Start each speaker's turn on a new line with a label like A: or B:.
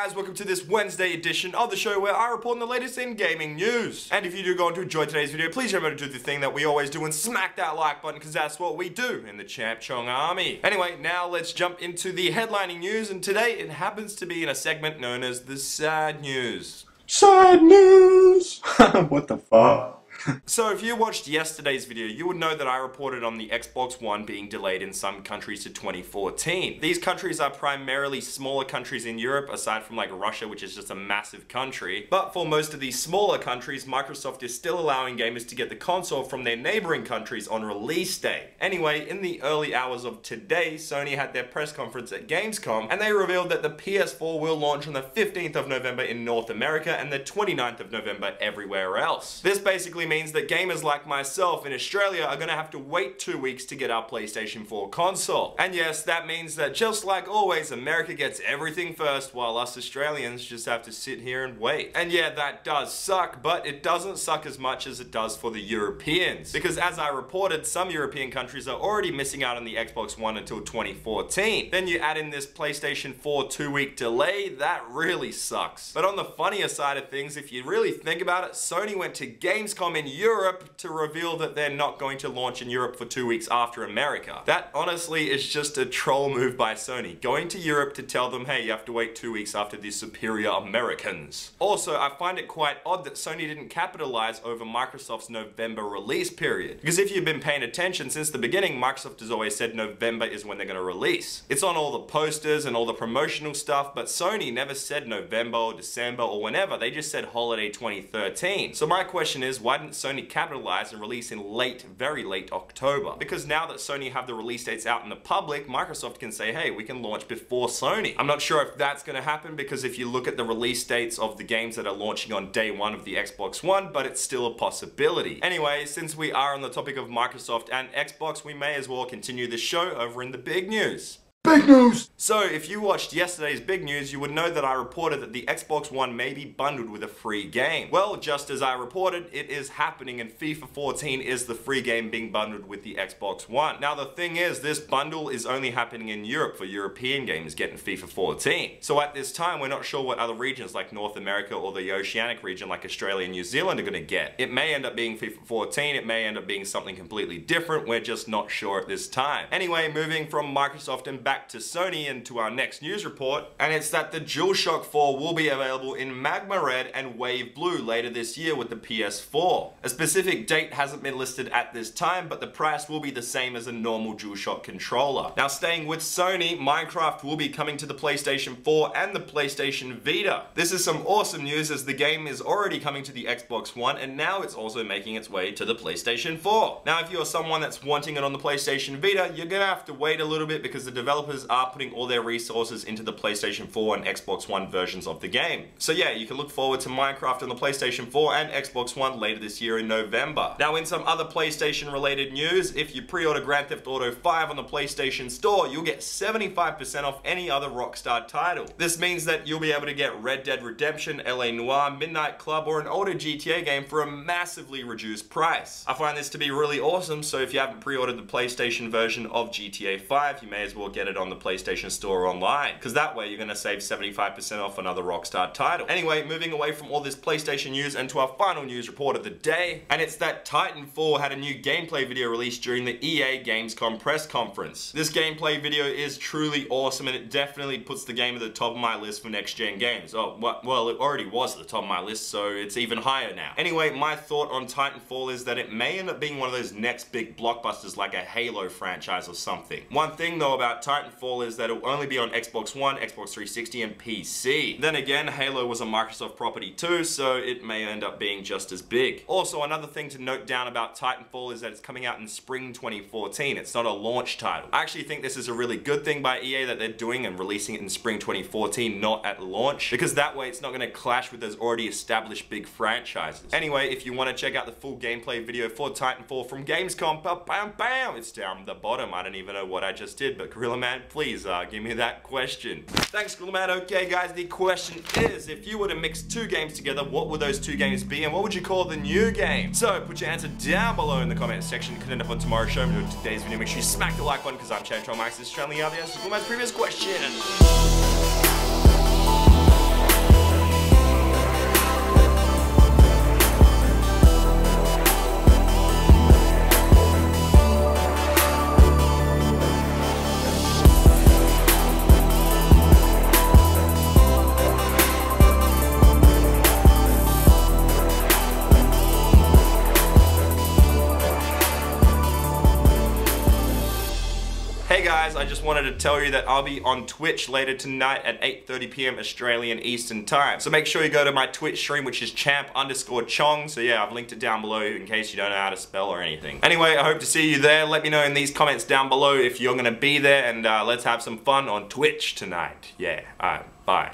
A: guys, welcome to this Wednesday edition of the show where I report on the latest in gaming news. And if you do go on to enjoy today's video, please remember to do the thing that we always do and smack that like button, because that's what we do in the ChampChong army. Anyway, now let's jump into the headlining news, and today it happens to be in a segment known as the sad news.
B: Sad news! What the fuck?
A: So if you watched yesterday's video, you would know that I reported on the Xbox One being delayed in some countries to 2014. These countries are primarily smaller countries in Europe, aside from like Russia, which is just a massive country. But for most of these smaller countries, Microsoft is still allowing gamers to get the console from their neighboring countries on release day. Anyway, in the early hours of today, Sony had their press conference at Gamescom, and they revealed that the PS4 will launch on the 15th of November in North America and the 29th of November everywhere else. This basically means that gamers like myself in Australia are going to have to wait 2 weeks to get our PlayStation 4 console. And yes, that means that just like always, America gets everything first while us Australians just have to sit here and wait. And yeah, that does suck, but it doesn't suck as much as it does for the Europeans. Because as I reported, some European countries are already missing out on the Xbox One until 2014. Then you add in this PlayStation 4 2-week delay, that really sucks. But on the funnier side of things, if you really think about it, Sony went to Gamescom in Europe to reveal that they're not going to launch in Europe for 2 weeks after America. That honestly is just a troll move by Sony, going to Europe to tell them, hey, you have to wait 2 weeks after the superior Americans. Also, I find it quite odd that Sony didn't capitalize over Microsoft's November release period. Because if you've been paying attention since the beginning, Microsoft has always said November is when they're going to release. It's on all the posters and all the promotional stuff, but Sony never said November or December or whenever, they just said holiday 2013. So my question is, why didn't Sony capitalize and release in late, very late October? Because now that Sony have the release dates out in the public, Microsoft can say, hey, we can launch before Sony. I'm not sure if that's going to happen, because if you look at the release dates of the games that are launching on day one of the Xbox One, but it's still a possibility. Anyway, since we are on the topic of Microsoft and Xbox, we may as well continue this show over in the big news.
B: Big news!
A: So if you watched yesterday's big news, you would know that I reported that the Xbox One may be bundled with a free game. Well, just as I reported, it is happening, and FIFA 14 is the free game being bundled with the Xbox One. Now the thing is, this bundle is only happening in Europe for European gamers getting FIFA 14. So at this time, we're not sure what other regions like North America or the Oceanic region like Australia and New Zealand are going to get. It may end up being FIFA 14, it may end up being something completely different, we're just not sure at this time. Anyway, moving from Microsoft and back to Sony and to our next news report, and it's that the DualShock 4 will be available in Magma Red and Wave Blue later this year with the PS4. A specific date hasn't been listed at this time, but the price will be the same as a normal DualShock controller. Now staying with Sony, Minecraft will be coming to the PlayStation 4 and the PlayStation Vita. This is some awesome news, as the game is already coming to the Xbox One and now it's also making its way to the PlayStation 4. Now if you're someone that's wanting it on the PlayStation Vita, you're gonna have to wait a little bit, because the developers are putting all their resources into the PlayStation 4 and Xbox One versions of the game. So yeah, you can look forward to Minecraft on the PlayStation 4 and Xbox One later this year in November. Now in some other PlayStation related news, if you pre-order Grand Theft Auto 5 on the PlayStation Store, you'll get 75% off any other Rockstar title. This means that you'll be able to get Red Dead Redemption, LA Noire, Midnight Club, or an older GTA game for a massively reduced price. I find this to be really awesome, so if you haven't pre-ordered the PlayStation version of GTA 5, you may as well get it on the PlayStation Store online, because that way you're going to save 75% off another Rockstar title. Anyway, moving away from all this PlayStation news and to our final news report of the day, and it's that Titanfall had a new gameplay video released during the EA Gamescom press conference. This gameplay video is truly awesome, and it definitely puts the game at the top of my list for next-gen games. Oh, well, it already was at the top of my list, so it's even higher now. Anyway, my thought on Titanfall is that it may end up being one of those next big blockbusters like a Halo franchise or something. One thing though about Titanfall is that it will only be on Xbox One, Xbox 360, and PC. Then again, Halo was a Microsoft property too, so it may end up being just as big. Also, another thing to note down about Titanfall is that it's coming out in spring 2014. It's not a launch title. I actually think this is a really good thing by EA that they're doing and releasing it in spring 2014, not at launch, because that way it's not going to clash with those already established big franchises. Anyway, if you want to check out the full gameplay video for Titanfall from Gamescom, bam, bam, it's down the bottom. I don't even know what I just did, but Gorilla Man, please give me that question. Thanks, Gorilla Man. Okay, guys, the question is, if you were to mix two games together, what would those two games be, and what would you call the new game? So, put your answer down below in the comment section. You can end up on tomorrow's show. We're doing today's video. Make sure you smack the like button, because I'm ChampChong. This is Charlie. The answer to Gorilla Man's previous question. guys, I just wanted to tell you that I'll be on Twitch later tonight at 8:30 p.m. Australian Eastern Time. So make sure you go to my Twitch stream, which is champ_chong. So yeah, I've linked it down below in case you don't know how to spell or anything. Anyway, I hope to see you there. Let me know in these comments down below if you're gonna be there, and let's have some fun on Twitch tonight. Yeah, alright, bye.